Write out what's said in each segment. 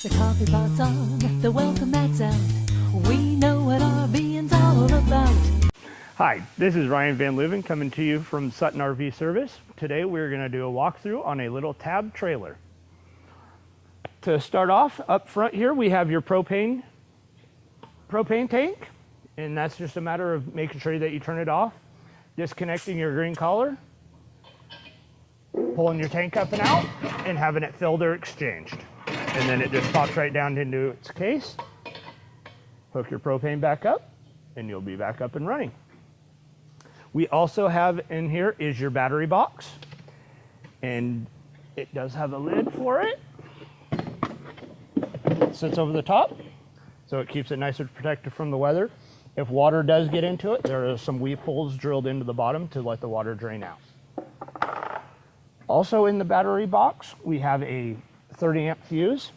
The coffee pot's on, the welcome mat's out. We know what RVing's all about. Hi, this is Ryan Van Leuven coming to you from Sutton RV Service. Today we're going to do a walkthrough on a little tab trailer. To start off, up front here we have your propane tank, and that's just a matter of making sure that you turn it off, disconnecting your green collar, pulling your tank up and out, and having it filled or exchanged. And then it just pops right down into its case. Hook your propane back up, and you'll be back up and running. We also have in here is your battery box, and it does have a lid for it. It sits over the top, so it keeps it nice and protected from the weather. If water does get into it, there are some weep holes drilled into the bottom to let the water drain out. Also in the battery box, we have a 30 amp fuse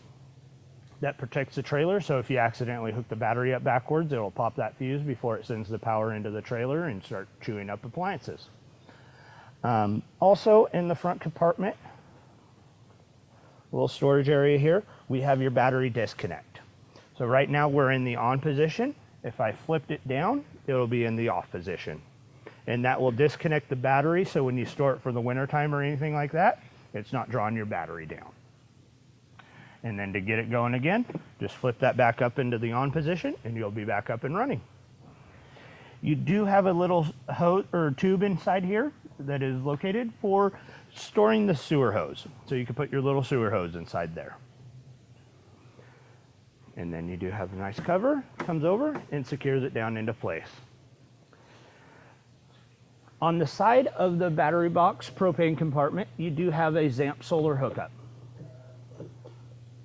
that protects the trailer, so if you accidentally hook the battery up backwards, it'll pop that fuse before it sends the power into the trailer and start chewing up appliances. Also in the front compartment, little storage area here, we have your battery disconnect. So right now we're in the on position. If I flipped it down, it'll be in the off position. And that will disconnect the battery, so when you store it for the winter time or anything like that, it's not drawing your battery down. And then to get it going again, just flip that back up into the on position and you'll be back up and running. You do have a little hose or tube inside here that is located for storing the sewer hose. So you can put your little sewer hose inside there. And then you do have a nice cover, comes over and secures it down into place. On the side of the battery box propane compartment, you do have a Zamp solar hookup.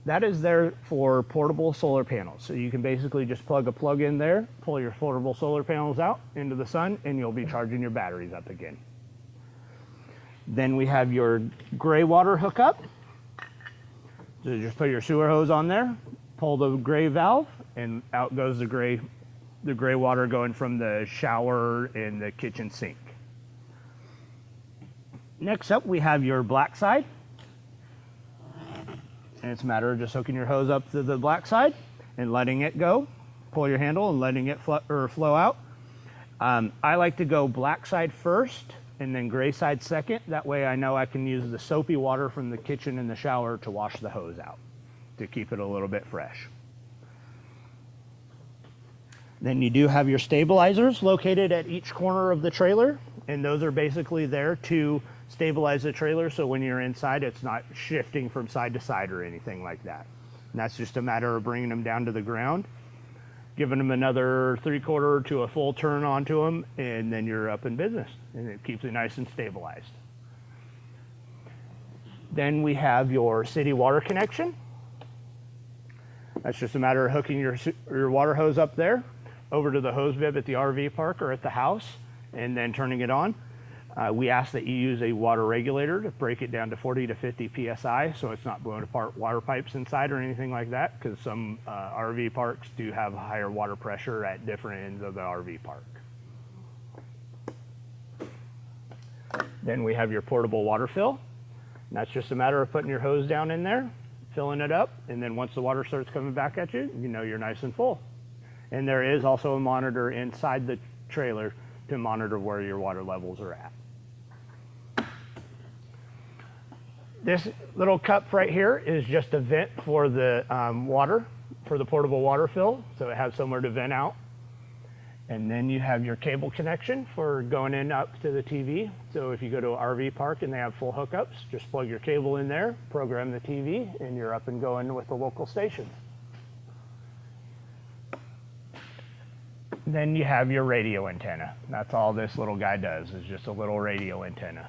That is there for portable solar panels. So you can basically just plug a plug in there, pull your portable solar panels out into the sun, and you'll be charging your batteries up again. Then we have your gray water hookup. So just put your sewer hose on there, pull the gray valve, and out goes the gray water going from the shower and the kitchen sink. Next up, we have your black side. And it's a matter of just hooking your hose up to the black side and letting it go. Pull your handle and letting it flow out. I like to go black side first and then gray side second. That way I know I can use the soapy water from the kitchen and the shower to wash the hose out to keep it a little bit fresh. Then you do have your stabilizers located at each corner of the trailer, and those are basically there to stabilize the trailer so when you're inside it's not shifting from side to side or anything like that. And that's just a matter of bringing them down to the ground, giving them another 3/4 to a full turn onto them, and then you're up in business, and it keeps it nice and stabilized. Then we have your city water connection. That's just a matter of hooking your water hose up there over to the hose bib at the RV park or at the house and then turning it on. We ask that you use a water regulator to break it down to 40 to 50 PSI so it's not blowing apart water pipes inside or anything like that, because some RV parks do have higher water pressure at different ends of the RV park. Then we have your portable water fill. And that's just a matter of putting your hose down in there, filling it up, and then once the water starts coming back at you, you know you're nice and full. And there is also a monitor inside the trailer to monitor where your water levels are at. This little cup right here is just a vent for the water, for the portable water fill, so it has somewhere to vent out. And then you have your cable connection for going in up to the TV. So if you go to an RV park and they have full hookups, just plug your cable in there, program the TV, and you're up and going with the local stations. Then you have your radio antenna. That's all this little guy does, is just a little radio antenna.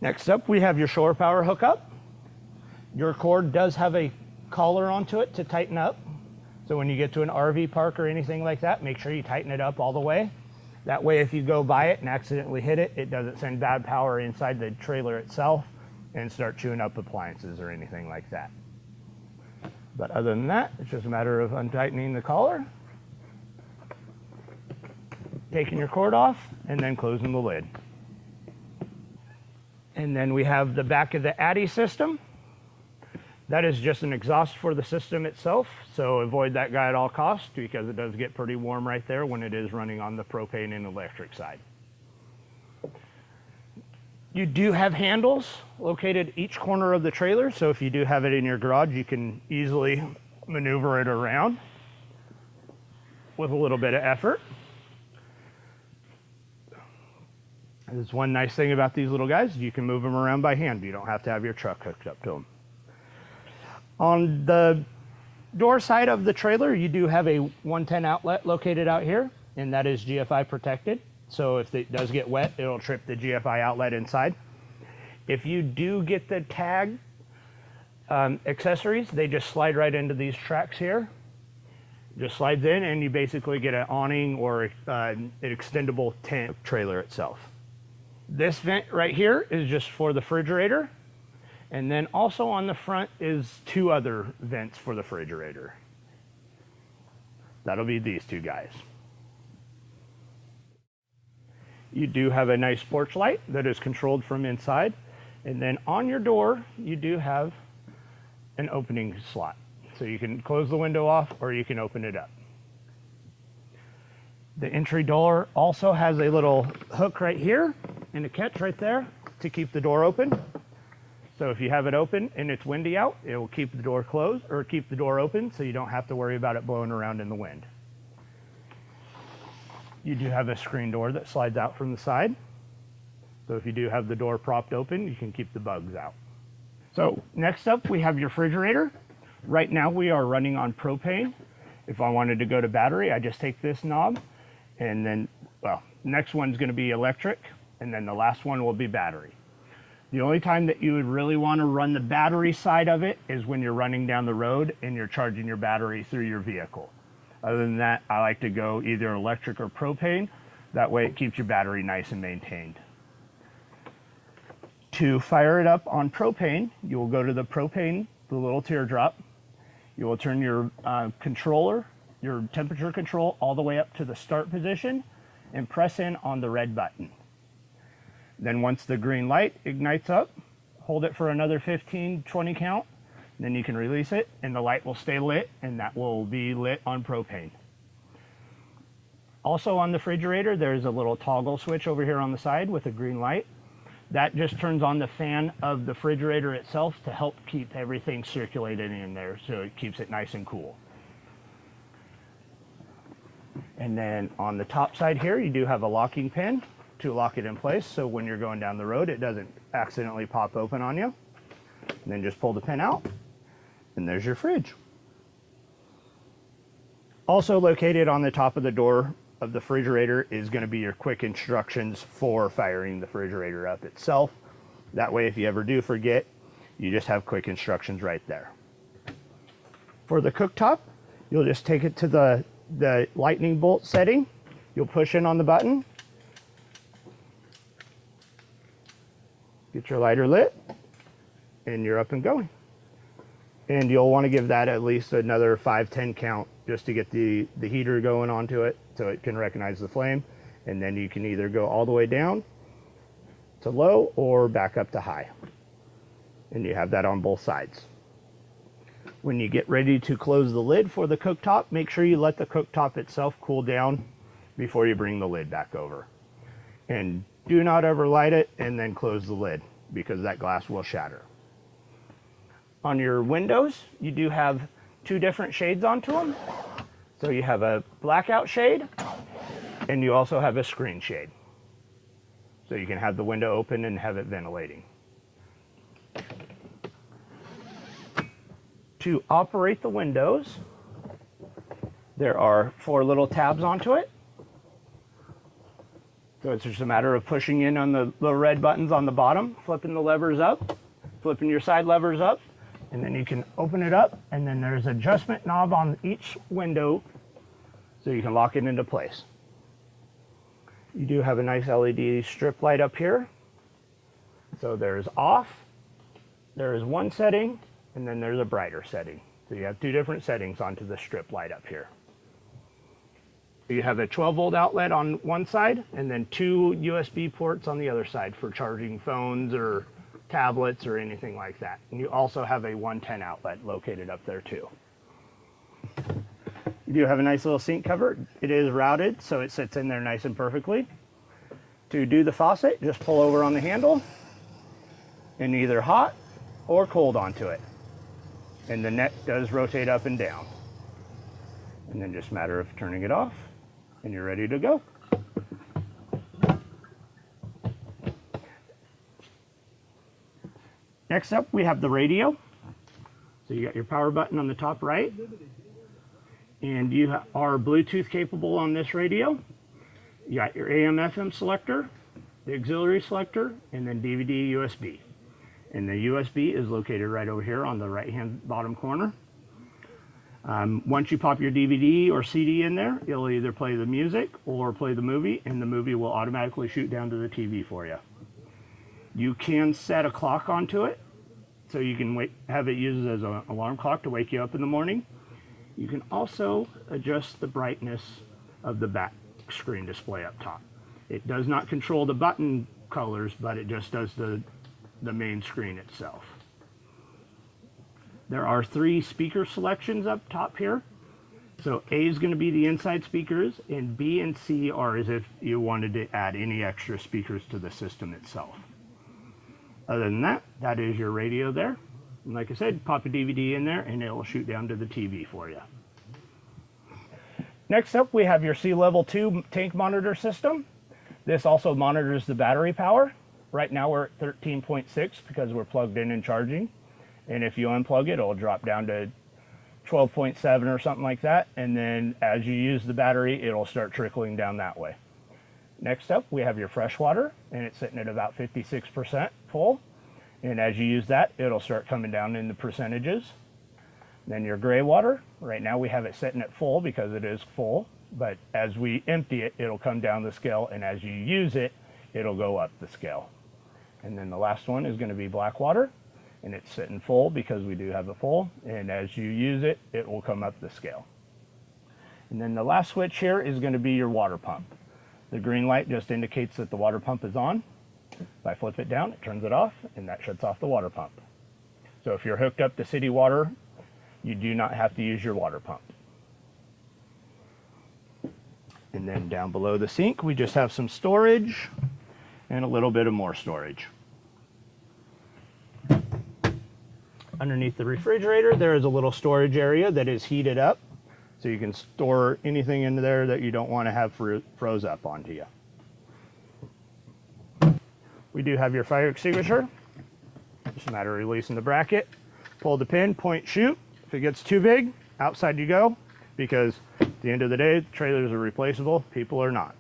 Next up, we have your shore power hookup. Your cord does have a collar onto it to tighten up. So when you get to an RV park or anything like that, make sure you tighten it up all the way. That way, if you go by it and accidentally hit it, it doesn't send bad power inside the trailer itself and start chewing up appliances or anything like that. But other than that, it's just a matter of untightening the collar, taking your cord off, and then closing the lid. And then we have the back of the Addy system. That is just an exhaust for the system itself, so avoid that guy at all costs because it does get pretty warm right there when it is running on the propane and electric side. You do have handles located each corner of the trailer, so if you do have it in your garage, you can easily maneuver it around with a little bit of effort. There's one nice thing about these little guys, you can move them around by hand. You don't have to have your truck hooked up to them. On the door side of the trailer, you do have a 110 outlet located out here, and that is GFI protected. So if it does get wet, it'll trip the GFI outlet inside. If you do get the tag accessories, they just slide right into these tracks here. Just slides in and you basically get an awning or an extendable tent trailer itself. This vent right here is just for the refrigerator. And then also on the front is two other vents for the refrigerator. That'll be these two guys. You do have a nice porch light that is controlled from inside. And then on your door, you do have an opening slot. So you can close the window off or you can open it up. The entry door also has a little hook right here and a catch right there to keep the door open. So if you have it open and it's windy out, it will keep the door closed or keep the door open so you don't have to worry about it blowing around in the wind. You do have a screen door that slides out from the side. So if you do have the door propped open, you can keep the bugs out. So next up, we have your refrigerator. Right now we are running on propane. If I wanted to go to battery, I just take this knob and then, well, next one's gonna be electric and then the last one will be battery. The only time that you would really wanna run the battery side of it is when you're running down the road and you're charging your battery through your vehicle. Other than that, I like to go either electric or propane. That way it keeps your battery nice and maintained. To fire it up on propane, you will go to the propane, the little teardrop. You will turn your controller, your temperature control, all the way up to the start position and press in on the red button. Then once the green light ignites up, hold it for another 15, 20 count. Then you can release it and the light will stay lit and that will be lit on propane. Also on the refrigerator, there's a little toggle switch over here on the side with a green light. That just turns on the fan of the refrigerator itself to help keep everything circulating in there so it keeps it nice and cool. And then on the top side here, you do have a locking pin to lock it in place so when you're going down the road, it doesn't accidentally pop open on you. And then just pull the pin out. And there's your fridge. Also located on the top of the door of the refrigerator is going to be your quick instructions for firing the refrigerator up itself. That way, if you ever do forget, you just have quick instructions right there. For the cooktop, you'll just take it to the lightning bolt setting. You'll push in on the button. Get your lighter lit, and you're up and going. And you'll want to give that at least another 5-10 count just to get the heater going onto it so it can recognize the flame. And then you can either go all the way down to low or back up to high. And you have that on both sides. When you get ready to close the lid for the cooktop, make sure you let the cooktop itself cool down before you bring the lid back over. And do not ever light it and then close the lid because that glass will shatter. On your windows, you do have two different shades onto them. So you have a blackout shade and you also have a screen shade. So you can have the window open and have it ventilating. To operate the windows, there are 4 little tabs onto it. So it's just a matter of pushing in on the little red buttons on the bottom, flipping the levers up, flipping your side levers up, and then you can open it up, and then there's an adjustment knob on each window so you can lock it into place. You do have a nice LED strip light up here. So there's off, there is one setting, and then there's a brighter setting. So you have 2 different settings onto the strip light up here. You have a 12-volt outlet on one side, and then 2 USB ports on the other side for charging phones or tablets or anything like that. And you also have a 110 outlet located up there too. You do have a nice little sink cover. It is routed, so it sits in there nice and perfectly. To do the faucet, just pull over on the handle and either hot or cold onto it. And the neck does rotate up and down. And then just a matter of turning it off and you're ready to go. Next up, we have the radio. So you got your power button on the top right, and you are Bluetooth capable on this radio. You got your AM FM selector, the auxiliary selector, and then DVD USB. And the USB is located right over here on the right hand bottom corner. Once you pop your DVD or CD in there, it'll either play the music or play the movie, and the movie will automatically shoot down to the TV for you. You can set a clock onto it, so you can have it used as an alarm clock to wake you up in the morning. You can also adjust the brightness of the back screen display up top. It does not control the button colors, but it just does the main screen itself. There are 3 speaker selections up top here. So A is going to be the inside speakers, and B and C are as if you wanted to add any extra speakers to the system itself. Other than that, that is your radio there. And like I said, pop a DVD in there and it will shoot down to the TV for you. Next up, we have your Sea Level 2 tank monitor system. This also monitors the battery power. Right now we're at 13.6 because we're plugged in and charging. And if you unplug it, it'll drop down to 12.7 or something like that. And then as you use the battery, it'll start trickling down that way. Next up, we have your fresh water, and it's sitting at about 56% full. And as you use that, it'll start coming down in the percentages. Then your gray water, right now we have it sitting at full because it is full, but as we empty it, it'll come down the scale, and as you use it, it'll go up the scale. And then the last one is going to be black water, and it's sitting full because we do have it full, and as you use it, it will come up the scale. And then the last switch here is going to be your water pump. The green light just indicates that the water pump is on. If I flip it down, it turns it off, and that shuts off the water pump. So if you're hooked up to city water, you do not have to use your water pump. And then down below the sink, we just have some storage and a little bit of more storage. Underneath the refrigerator, there is a little storage area that is heated up. So you can store anything in there that you don't want to have froze up onto you. We do have your fire extinguisher. Just a matter of releasing the bracket. Pull the pin, point, shoot. If it gets too big, outside you go, because at the end of the day, the trailers are replaceable, people are not.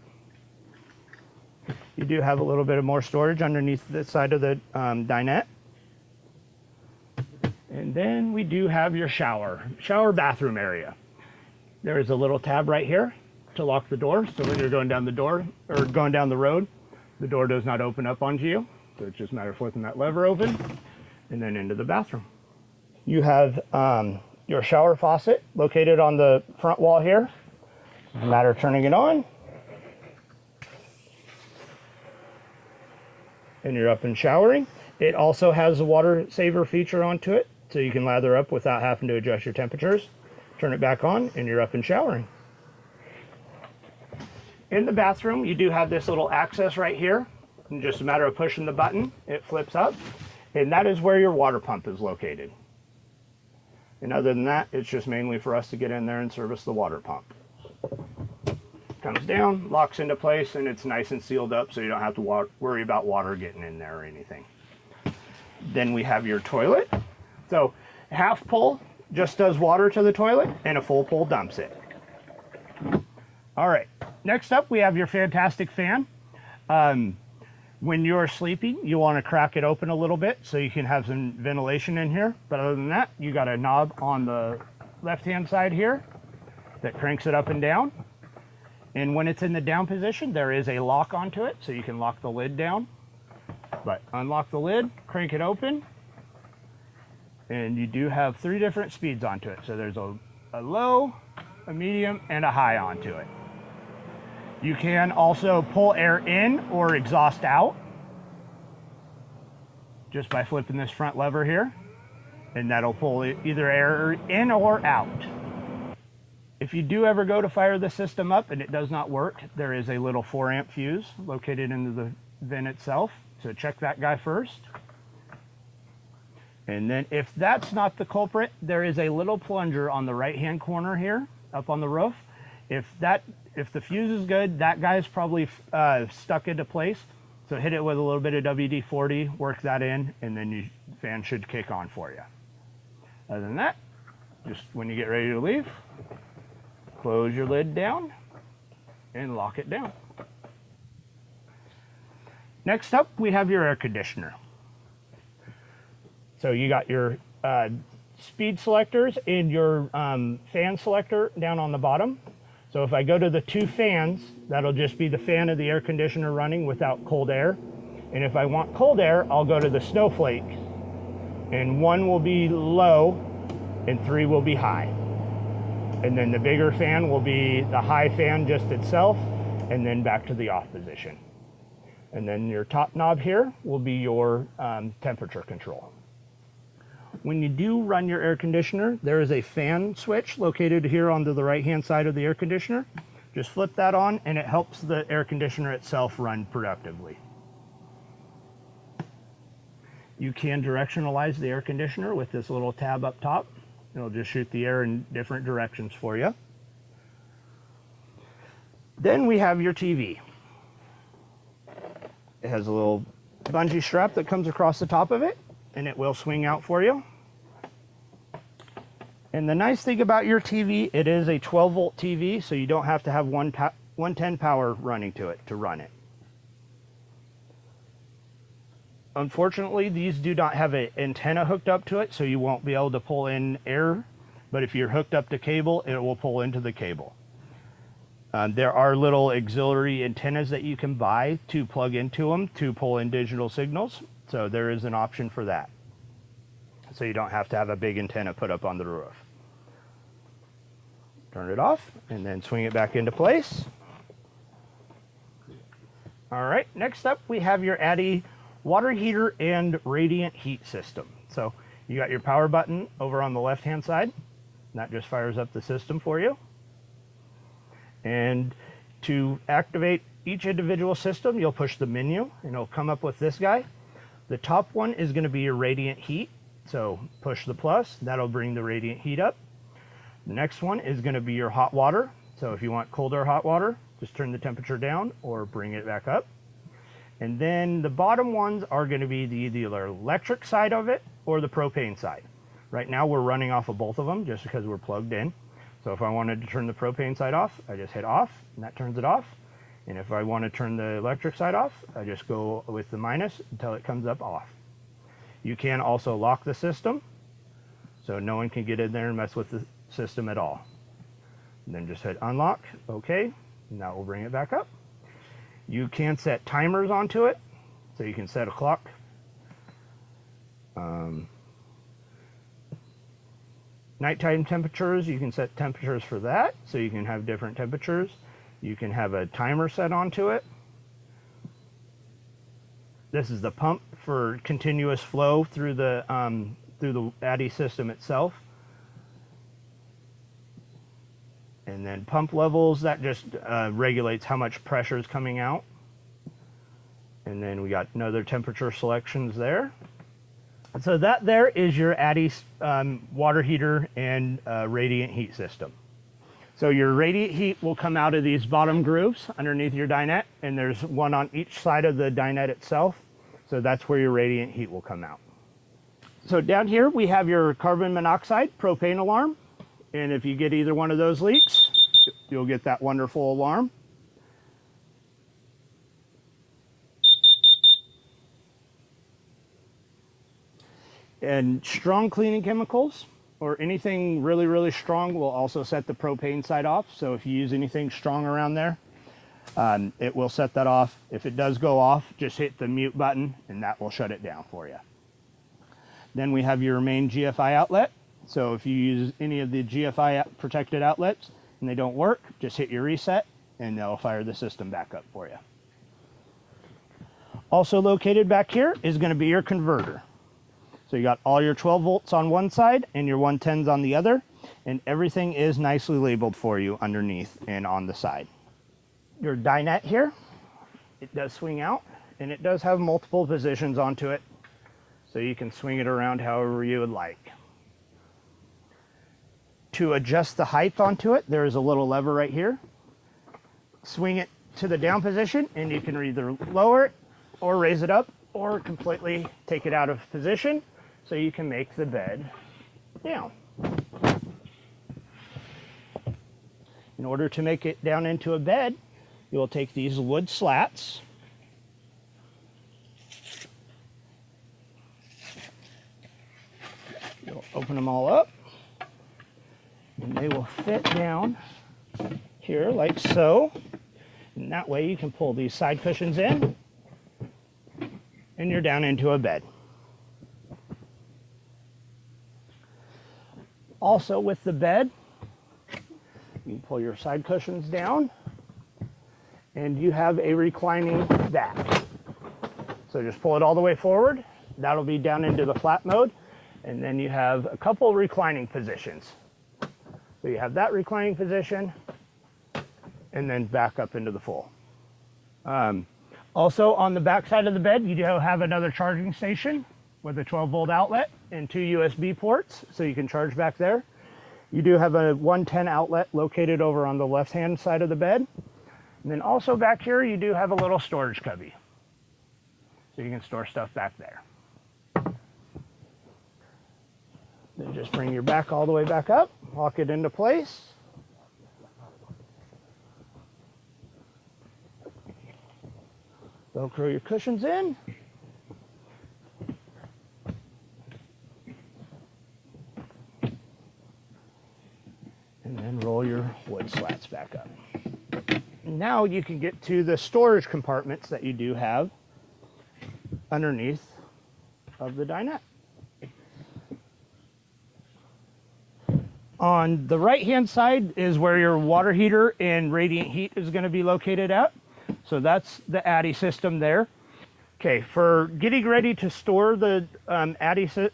You do have a little bit of more storage underneath the side of the dinette. And then we do have your shower bathroom area. There is a little tab right here to lock the door. So when you're going down the door or going down the road, the door does not open up onto you. So it's just a matter of flipping that lever open and then into the bathroom. You have your shower faucet located on the front wall here. It's a matter of turning it on. And you're up and showering. It also has a water saver feature onto it, so you can lather up without having to adjust your temperatures. Turn it back on and you're up and showering. In the bathroom, you do have this little access right here. And just a matter of pushing the button, it flips up. And that is where your water pump is located. And other than that, it's just mainly for us to get in there and service the water pump. Comes down, locks into place, and it's nice and sealed up so you don't have to worry about water getting in there or anything. Then we have your toilet. So half pull just does water to the toilet, and a full pull dumps it. All right, next up we have your fantastic fan. When you're sleeping, you want to crack it open a little bit so you can have some ventilation in here. But other than that, you got a knob on the left-hand side here that cranks it up and down. And when it's in the down position, there is a lock onto it, so you can lock the lid down. But unlock the lid, crank it open, and you do have 3 different speeds onto it. So there's a low, a medium, and a high onto it. You can also pull air in or exhaust out. just by flipping this front lever here, and that'll pull either air in or out. If you do ever go to fire the system up and it does not work, there is a little 4-amp fuse located into the vent itself. So check that guy first. And then if that's not the culprit, there is a little plunger on the right-hand corner here up on the roof. If the fuse is good, that guy's probably stuck into place. So hit it with a little bit of WD-40, work that in, and then the fan should kick on for you. Other than that, just when you get ready to leave, close your lid down and lock it down. Next up, we have your air conditioner. So you got your speed selectors and your fan selector down on the bottom. So if I go to the 2 fans, that'll just be the fan of the air conditioner running without cold air. And if I want cold air, I'll go to the snowflake. And 1 will be low and 3 will be high. And then the bigger fan will be the high fan just itself, and then back to the off position. And then your top knob here will be your temperature control. When you do run your air conditioner, there is a fan switch located here on the right-hand side of the air conditioner. Just flip that on and it helps the air conditioner itself run productively. You can directionalize the air conditioner with this little tab up top. It'll just shoot the air in different directions for you. Then we have your TV. It has a little bungee strap that comes across the top of it, and it will swing out for you. And the nice thing about your TV, it is a 12-volt TV, so you don't have to have 110 power running to it to run it. Unfortunately, these do not have an antenna hooked up to it, so you won't be able to pull in air, but if you're hooked up to cable, it will pull into the cable. There are little auxiliary antennas that you can buy to plug into them to pull in digital signals, so there is an option for that. So you don't have to have a big antenna put up on the roof. Turn it off and then swing it back into place. All right, next up we have your ADI water heater and radiant heat system. So you got your power button over on the left hand side, and that just fires up the system for you. And to activate each individual system, you'll push the menu and it'll come up with this guy. The top one is going to be your radiant heat. So push the plus, that'll bring the radiant heat up. The next one is going to be your hot water. So if you want cold or hot water, just turn the temperature down or bring it back up. And then the bottom ones are going to be the electric side of it or the propane side. Right now we're running off of both of them just because we're plugged in. So if I wanted to turn the propane side off, I just hit off and that turns it off. And if I want to turn the electric side off, I just go with the minus until it comes up off. You can also lock the system so no one can get in there and mess with the system at all. And then just hit unlock, okay, and that will bring it back up. You can set timers onto it, so you can set a clock. Nighttime temperatures, you can set temperatures for that, so you can have different temperatures. You can have a timer set onto it. This is the pump for continuous flow through the ADI system itself. And then pump levels, that just regulates how much pressure is coming out. And then we got another temperature selections there. So that there is your ADI water heater and radiant heat system. So your radiant heat will come out of these bottom grooves underneath your dinette, and there's one on each side of the dinette itself. So that's where your radiant heat will come out. So down here we have your carbon monoxide propane alarm. And if you get either one of those leaks, you'll get that wonderful alarm. And strong cleaning chemicals or anything really, really strong will also set the propane side off. So if you use anything strong around there, it will set that off. If it does go off, just hit the mute button and that will shut it down for you. Then we have your main GFI outlet. So if you use any of the GFI protected outlets and they don't work, just hit your reset and they'll fire the system back up for you. Also located back here is going to be your converter. So you got all your 12 volts on one side and your 110s on the other, and everything is nicely labeled for you underneath and on the side. Your dinette here, it does swing out, and it does have multiple positions onto it, so you can swing it around however you would like. To adjust the height onto it, there is a little lever right here. Swing it to the down position, and you can either lower it or raise it up or completely take it out of position so you can make the bed down. In order to make it down into a bed, you will take these wood slats, you'll open them all up, and they will fit down here like so. And that way you can pull these side cushions in, and you're down into a bed. Also with the bed, you pull your side cushions down, and you have a reclining back. So just pull it all the way forward. That'll be down into the flat mode. And then you have a couple reclining positions. So you have that reclining position, and then back up into the full. Also on the back side of the bed, you do have another charging station with a 12-volt outlet and 2 USB ports, so you can charge back there. You do have a 110 outlet located over on the left-hand side of the bed. And then also back here, you do have a little storage cubby, so you can store stuff back there. Then just bring your back all the way back up, lock it into place. Velcro your cushions in. And then roll your wood slats back up. Now you can get to the storage compartments that you do have underneath of the dinette. On the right-hand side is where your water heater and radiant heat is going to be located at. So that's the Addy system there. Okay, for getting ready to store the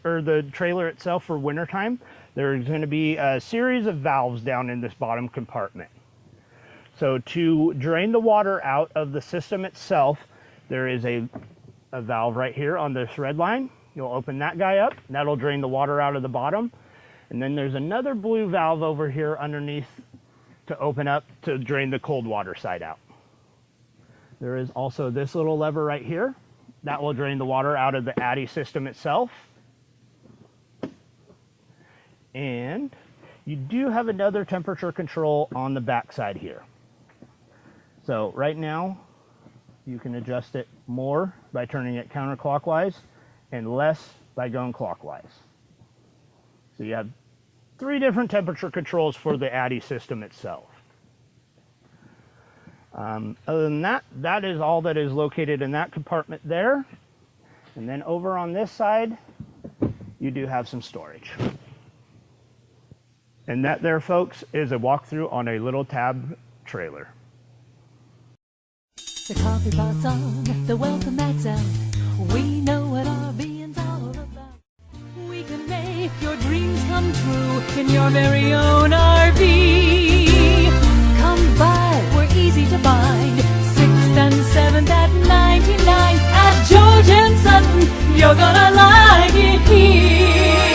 or the trailer itself for wintertime, there's going to be a series of valves down in this bottom compartment. So to drain the water out of the system itself, there is a valve right here on this red line. You'll open that guy up, that'll drain the water out of the bottom. And then there's another blue valve over here underneath to open up to drain the cold water side out. There is also this little lever right here that will drain the water out of the Addy system itself. And you do have another temperature control on the back side here. So right now you can adjust it more by turning it counterclockwise and less by going clockwise. So you have 3 different temperature controls for the Addy system itself. Other than that, that is all that is located in that compartment there. And then over on this side, you do have some storage. And that there, folks, is a walkthrough on a little tab trailer. The coffee pot's on, the welcome mat's out. We know what our being's all about. We can make your dreams come true in your very own RV. Come by, we're easy to find. 6th and 7th at 99 at George and Sutton. You're gonna like it here.